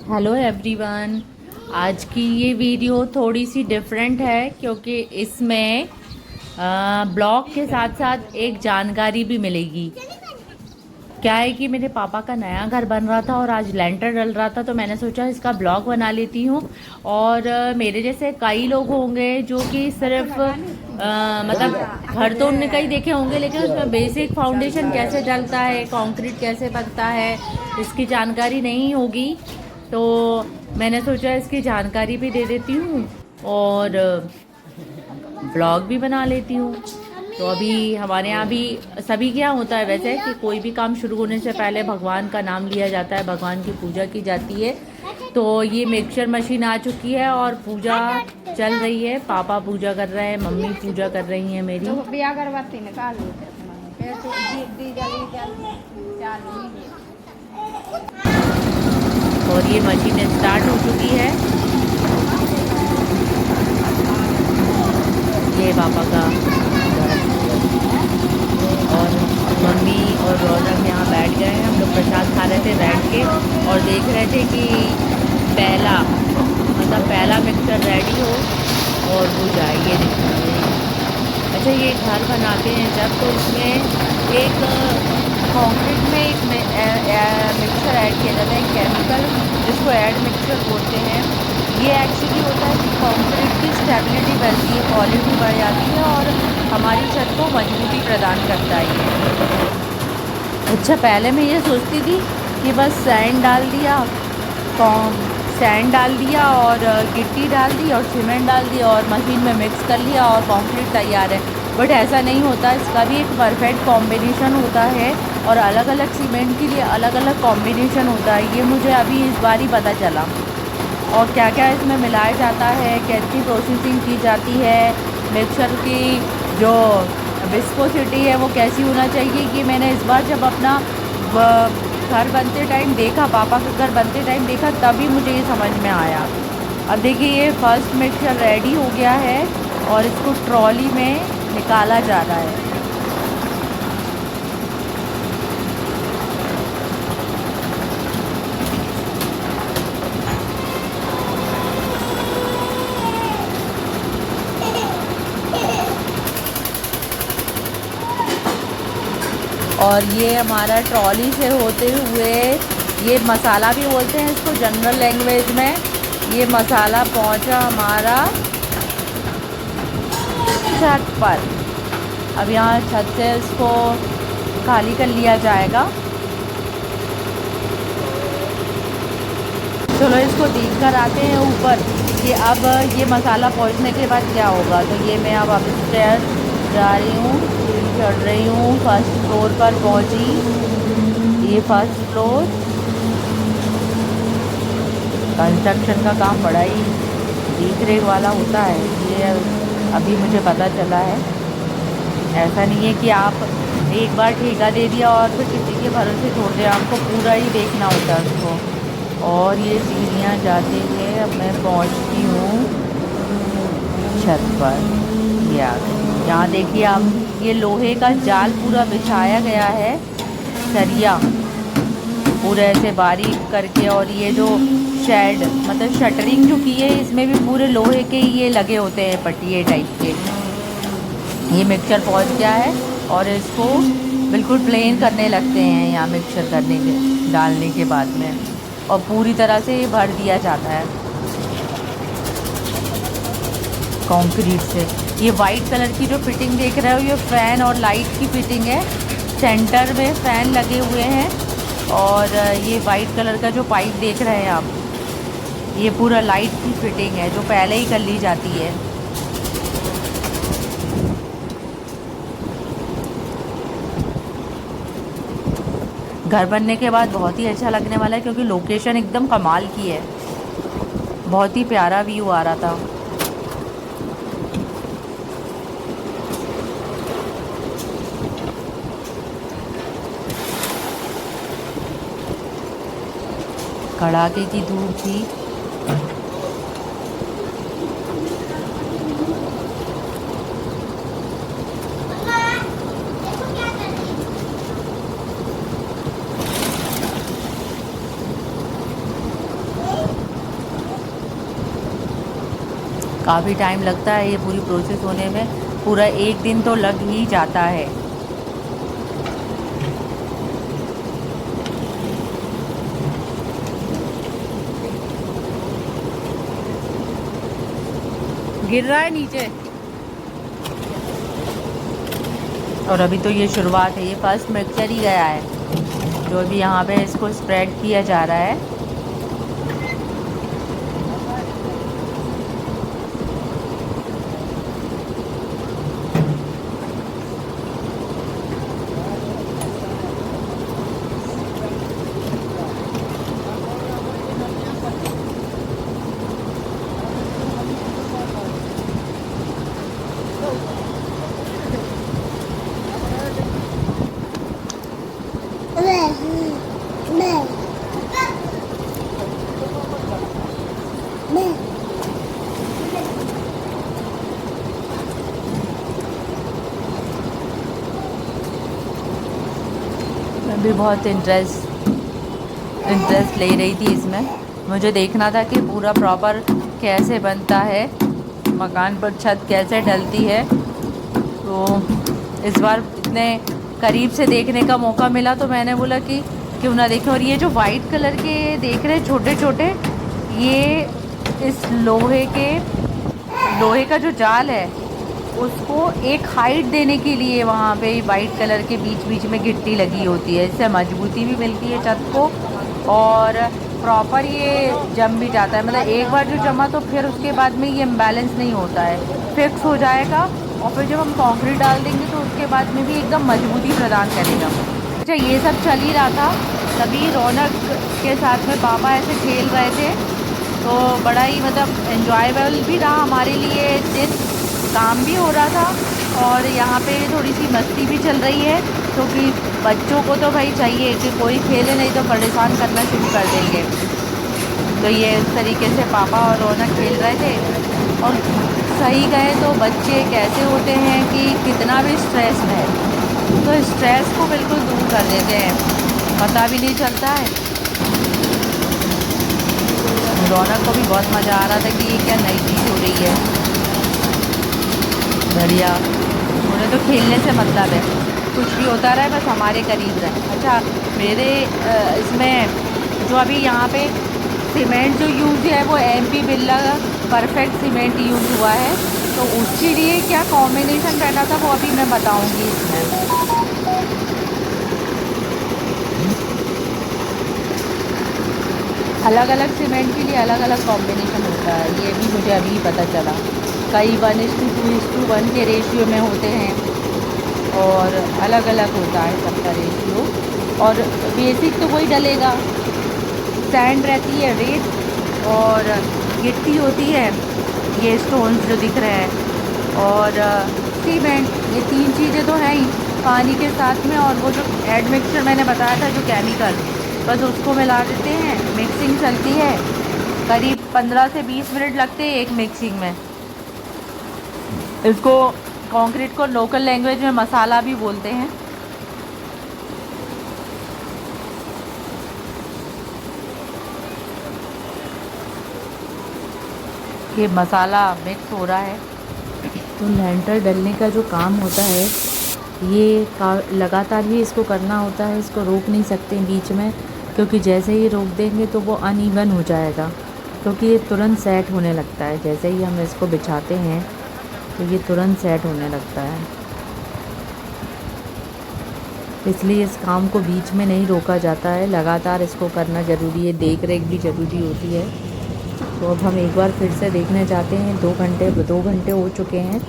Hello everyone. आज की ये वीडियो थोड़ी सी डिफरेंट है क्योंकि इसमें ब्लॉग के साथ साथ एक जानकारी भी मिलेगी। क्या है कि मेरे पापा का नया घर बन रहा था और आज लेंटर डल रहा था, तो मैंने सोचा इसका ब्लॉग बना लेती हूँ। और मेरे जैसे कई लोग होंगे जो कि सिर्फ मतलब घर तो उनने कई देखे होंगे, लेकिन उसमें बेसिक फाउंडेशन कैसे डलता है, कंक्रीट कैसे बनता है, इसकी जानकारी नहीं होगी। तो मैंने सोचा इसकी जानकारी भी दे देती हूँ और ब्लॉग भी बना लेती हूँ। तो अभी हमारे यहाँ भी सभी के यहाँ होता है वैसे कि कोई भी काम शुरू होने से पहले भगवान का नाम लिया जाता है, भगवान की पूजा की जाती है। तो ये मिक्सचर मशीन आ चुकी है और पूजा चल रही है। पापा पूजा कर रहे हैं, मम्मी पूजा कर रही हैं मेरी। अगरबत्ती निकाल और ये मशीन स्टार्ट हो चुकी है। ये पापा का और मम्मी और रौनक यहाँ बैठ गए हैं। हम लोग प्रसाद खा रहे थे बैठ के और देख रहे थे कि पहला मिक्सर रेडी हो और वो जाए। ये देखिए, अच्छा ये घर बनाते हैं जब, तो इसमें एक कंक्रीट में एक मिक्सचर ऐड किया जाता है, एक केमिकल जिसको ऐड मिक्सचर बोलते हैं। ये एक्चुअली होता है कि कंक्रीट की स्टेबिलिटी बढ़ती है, क्वालिटी बढ़ जाती है और हमारी छत को मजबूती प्रदान करता है ये। अच्छा पहले मैं ये सोचती थी कि बस सैंड डाल दिया और गिट्टी डाल दी और सीमेंट डाल दिया और मशीन में मिक्स कर लिया और कंक्रीट तैयार है। बट ऐसा नहीं होता, इसका भी एक परफेक्ट कॉम्बिनेशन होता है और अलग अलग सीमेंट के लिए अलग अलग कॉम्बिनेशन होता है। ये मुझे अभी इस बार ही पता चला। और क्या क्या इसमें मिलाया जाता है, कैसी प्रोसेसिंग की जाती है, मिक्सचर की जो विस्कोसिटी है वो कैसी होना चाहिए, कि मैंने इस बार जब अपना घर बनते टाइम देखा, पापा का घर बनते टाइम देखा, तभी मुझे ये समझ में आया। अब देखिए ये फर्स्ट मिक्सचर रेडी हो गया है और इसको ट्रॉली में निकाला जा रहा है। और ये हमारा ट्रॉली से होते हुए, ये मसाला भी बोलते हैं इसको जनरल लैंग्वेज में, ये मसाला पहुंचा हमारा छत पर। अब यहाँ छत से इसको खाली कर लिया जाएगा। चलो इसको देख कर आते हैं ऊपर कि अब ये मसाला पहुंचने के बाद क्या होगा। तो ये मैं अब स्टेयर जा रही हूँ, चढ़ रही हूँ, फर्स्ट फ्लोर पर पहुँची। ये फर्स्ट फ्लोर। कंस्ट्रक्शन का काम बड़ा ही देख रेख वाला होता है, ये अभी मुझे पता चला है। ऐसा नहीं है कि आप एक बार ठेका दे दिया और फिर किसी के भरोसे छोड़ दिया, आपको पूरा ही देखना होता है उसको। और ये सीढ़ियाँ जाते हुए अब मैं पहुँचती हूँ छत पर। ये आ गई। यहाँ देखिए आप, ये लोहे का जाल पूरा बिछाया गया है, सरिया पूरे ऐसे बारीक करके। और ये जो शेड मतलब शटरिंग जो की है, इसमें भी पूरे लोहे के ये लगे होते हैं पटिए टाइप के। ये मिक्सचर पहुंच गया है और इसको बिल्कुल प्लेन करने लगते हैं यहाँ मिक्सचर करने के डालने के बाद में, और पूरी तरह से ये भर दिया जाता है कंक्रीट से। ये वाइट कलर की जो फिटिंग देख रहे हो, ये फ़ैन और लाइट की फिटिंग है। सेंटर में फ़ैन लगे हुए हैं और ये वाइट कलर का जो पाइप देख रहे हैं आप, ये पूरा लाइट की फिटिंग है जो पहले ही कर ली जाती है। घर बनने के बाद बहुत ही अच्छा लगने वाला है क्योंकि लोकेशन एकदम कमाल की है, बहुत ही प्यारा व्यू आ रहा था। कड़ाके की धूप थी। काफ़ी टाइम लगता है ये पूरी प्रोसेस होने में, पूरा एक दिन तो लग ही जाता है। गिर रहा है नीचे। और अभी तो ये शुरुआत है, ये फर्स्ट मिक्सचर ही गया है जो अभी यहाँ पे इसको स्प्रेड किया जा रहा है। मैं भी बहुत इंटरेस्ट ले रही थी इसमें। मुझे देखना था कि पूरा प्रॉपर कैसे बनता है, मकान पर छत कैसे डलती है। तो इस बार इतने करीब से देखने का मौका मिला तो मैंने बोला कि क्यों ना देखें। और ये जो वाइट कलर के देख रहे हैं छोटे छोटे, ये इस लोहे का जो जाल है उसको एक हाइट देने के लिए वहाँ पे वाइट कलर के बीच बीच में गिट्टी लगी होती है। इससे मजबूती भी मिलती है छत को और प्रॉपर ये जम भी जाता है। मतलब एक बार जो जमा तो फिर उसके बाद में ये इम्बैलेंस नहीं होता है, फिक्स हो जाएगा। और फिर जब हम कंक्रीट डाल देंगे तो उसके बाद में भी एकदम मजबूती प्रदान करेगा। अच्छा, ये सब चल ही रहा था, तभी रौनक के साथ में पापा ऐसे खेल रहे थे तो बड़ा ही मतलब एन्जॉयबल भी रहा हमारे लिए दिन। काम भी हो रहा था और यहाँ पे थोड़ी सी मस्ती भी चल रही है, क्योंकि बच्चों को तो भाई चाहिए कि कोई खेले, नहीं तो परेशान करना शुरू कर देंगे। तो ये इस तरीके से पापा और रौनक खेल रहे थे। और सही कहे तो बच्चे कैसे होते हैं कि कितना भी स्ट्रेस है तो स्ट्रेस को बिल्कुल दूर कर देते हैं, पता भी नहीं चलता है। रौनक को भी बहुत मज़ा आ रहा था कि ये क्या नई चीज़ हो रही है। बढ़िया, उन्हें तो खेलने से मतलब है, कुछ भी होता रहे बस हमारे करीब रहे। अच्छा, मेरे इसमें जो अभी यहाँ पे सीमेंट जो यूज़ है वो MP Birla perfect cement use हुआ है, तो उसके लिए क्या कॉम्बिनेशन रहना था वो अभी मैं बताऊँगी इसमें। अलग अलग सीमेंट के लिए अलग अलग कॉम्बिनेशन होता है, ये भी मुझे अभी पता चला। कई 1:2:1 के रेशियो में होते हैं और अलग अलग होता है सबका रेशियो। और बेसिक तो वही डलेगा, सैंड रहती है, रेत और गिट्टी होती है, ये स्टोन्स जो दिख रहे हैं, और सीमेंट। ये तीन चीज़ें तो हैं ही पानी के साथ में। और वो जो एड मिक्सचर मैंने बताया था जो केमिकल, बस उसको मिला देते हैं, मिक्सिंग चलती है। करीब 15 से 20 मिनट लगते हैं एक मिक्सिंग में। इसको कंक्रीट को लोकल लैंग्वेज में मसाला भी बोलते हैं। ये मसाला मिक्स हो रहा है। तो लेंटर डलने का जो काम होता है ये लगातार ही इसको करना होता है, इसको रोक नहीं सकते बीच में, क्योंकि जैसे ही रोक देंगे तो वो अनइवन हो जाएगा, क्योंकि ये तुरंत सेट होने लगता है। जैसे ही हम इसको बिछाते हैं तो ये तुरंत सेट होने लगता है, इसलिए इस काम को बीच में नहीं रोका जाता है, लगातार इसको करना ज़रूरी है, देख रेख भी ज़रूरी होती है। तो अब हम एक बार फिर से देखने जाते हैं, 2 घंटे हो चुके हैं,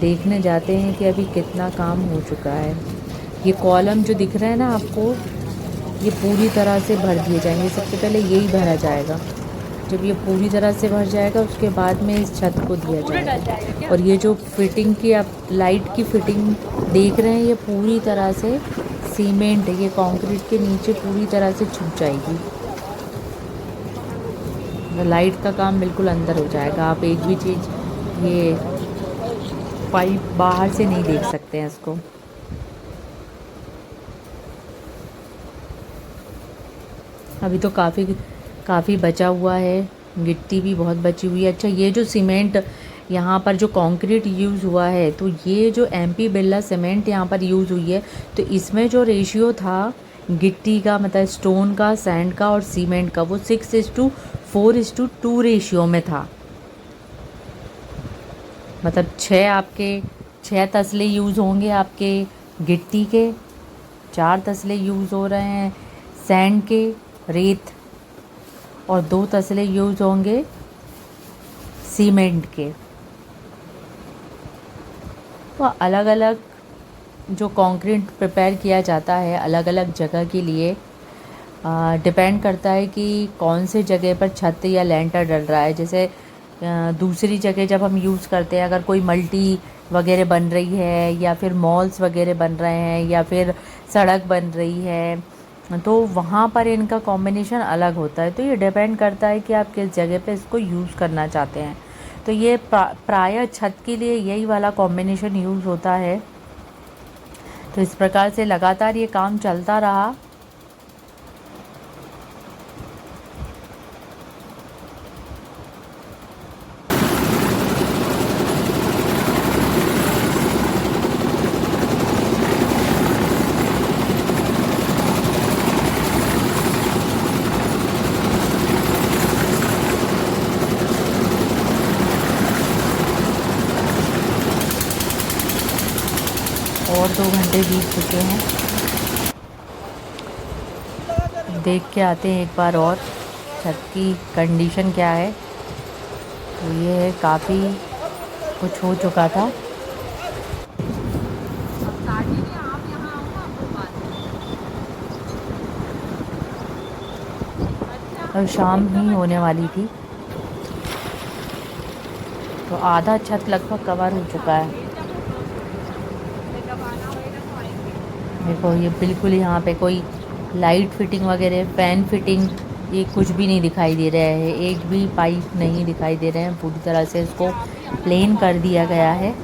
देखने जाते हैं कि अभी कितना काम हो चुका है। ये कॉलम जो दिख रहा है ना आपको, ये पूरी तरह से भर दिए जाएंगे। सबसे पहले यही भरा जाएगा, जब ये पूरी तरह से भर जाएगा उसके बाद में इस छत को दिया जाएगा। और ये जो फिटिंग की आप लाइट की फिटिंग देख रहे हैं, ये पूरी तरह से सीमेंट, ये कंक्रीट के नीचे पूरी तरह से छुप जाएगी। लाइट का काम बिल्कुल अंदर हो जाएगा, आप एक भी चीज़ ये पाइप बाहर से नहीं देख सकते हैं इसको। अभी तो काफ़ी बचा हुआ है, गिट्टी भी बहुत बची हुई है। अच्छा, ये जो सीमेंट यहाँ पर जो कंक्रीट यूज़ हुआ है, तो ये जो एमपी बिरला सीमेंट यहाँ पर यूज़ हुई है, तो इसमें जो रेशियो था गिट्टी का, मतलब स्टोन का, सैंड का और सीमेंट का, वो 6:4:2 रेशियो में था। मतलब 6 तसले यूज़ होंगे आपके गिट्टी के, 4 तसले यूज़ हो रहे हैं सैंड के, रेत, और 2 तसले यूज़ होंगे सीमेंट के। तो अलग अलग जो कंक्रीट प्रिपेयर किया जाता है अलग अलग जगह के लिए, डिपेंड करता है कि कौन से जगह पर छत या लेंटर डल रहा है। जैसे दूसरी जगह जब हम यूज़ करते हैं, अगर कोई मल्टी वगैरह बन रही है या फिर मॉल्स वगैरह बन रहे हैं या फिर सड़क बन रही है, तो वहाँ पर इनका कॉम्बिनेशन अलग होता है। तो ये डिपेंड करता है कि आप किस जगह पे इसको यूज़ करना चाहते हैं। तो ये प्रायः छत के लिए यही वाला कॉम्बिनेशन यूज़ होता है। तो इस प्रकार से लगातार ये काम चलता रहा। और 2 घंटे बीत चुके हैं। देख के आते हैं एक बार और छत की कंडीशन क्या है। तो ये है, काफ़ी कुछ हो चुका था। और शाम ही होने वाली थी, तो आधा छत लगभग कवर हो चुका है। देखो ये बिल्कुल यहाँ पे कोई लाइट फिटिंग वगैरह, फैन फिटिंग, ये कुछ भी नहीं दिखाई दे रहा है। एक भी पाइप नहीं दिखाई दे रहे हैं। पूरी तरह से इसको प्लेन कर दिया गया है।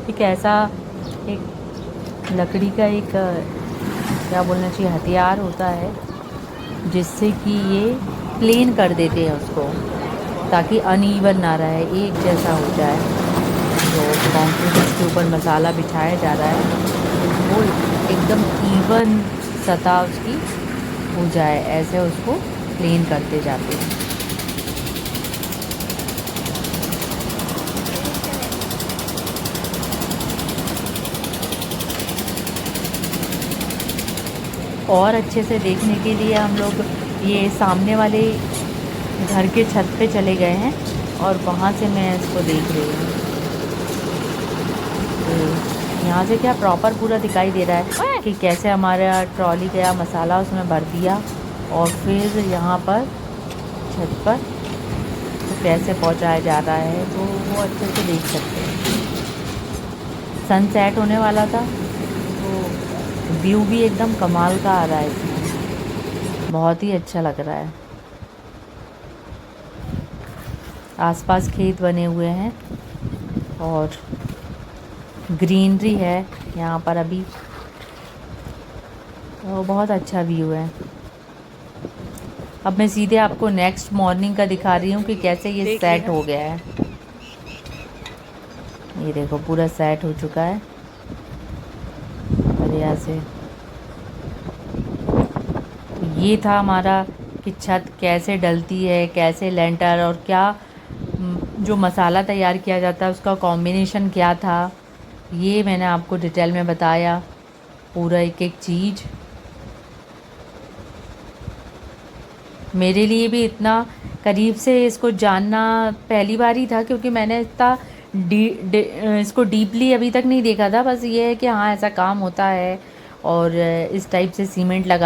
एक ऐसा एक लकड़ी का एक क्या बोलना चाहिए, हथियार होता है, जिससे कि ये प्लेन कर देते हैं उसको, ताकि अनइवन ना रहे, एक जैसा हो जाए। जो कंक्रीट इसके ऊपर मसाला बिछाया जा रहा है, वो एकदम इवन सतह उसकी हो जाए, ऐसे उसको प्लेन करते जाते हैं। और अच्छे से देखने के लिए हम लोग ये सामने वाले घर के छत पे चले गए हैं, और वहाँ से मैं इसको देख रही हूँ। तो यहाँ से क्या प्रॉपर पूरा दिखाई दे रहा है कि कैसे हमारा ट्रॉली गया, मसाला उसमें भर दिया, और फिर यहाँ पर छत पर तो कैसे पहुँचाया जा रहा है, तो वो अच्छे से देख सकते हैं। सनसेट होने वाला था, तो व्यू भी एकदम कमाल का आ रहा है इसमें, बहुत ही अच्छा लग रहा है। आसपास खेत बने हुए हैं और ग्रीनरी है यहाँ पर अभी, तो बहुत अच्छा व्यू है। अब मैं सीधे आपको नेक्स्ट मॉर्निंग का दिखा रही हूँ कि कैसे ये सेट हो गया है। ये देखो पूरा सेट हो चुका है बढ़िया से। तो ये था हमारा कि छत कैसे डलती है, कैसे लेंटर, और क्या जो मसाला तैयार किया जाता है उसका कॉम्बिनेशन क्या था, ये मैंने आपको डिटेल में बताया, पूरा एक एक चीज़। मेरे लिए भी इतना करीब से इसको जानना पहली बार ही था, क्योंकि मैंने इतना इसको डीपली अभी तक नहीं देखा था। बस ये है कि हाँ ऐसा काम होता है, और इस टाइप से सीमेंट लगा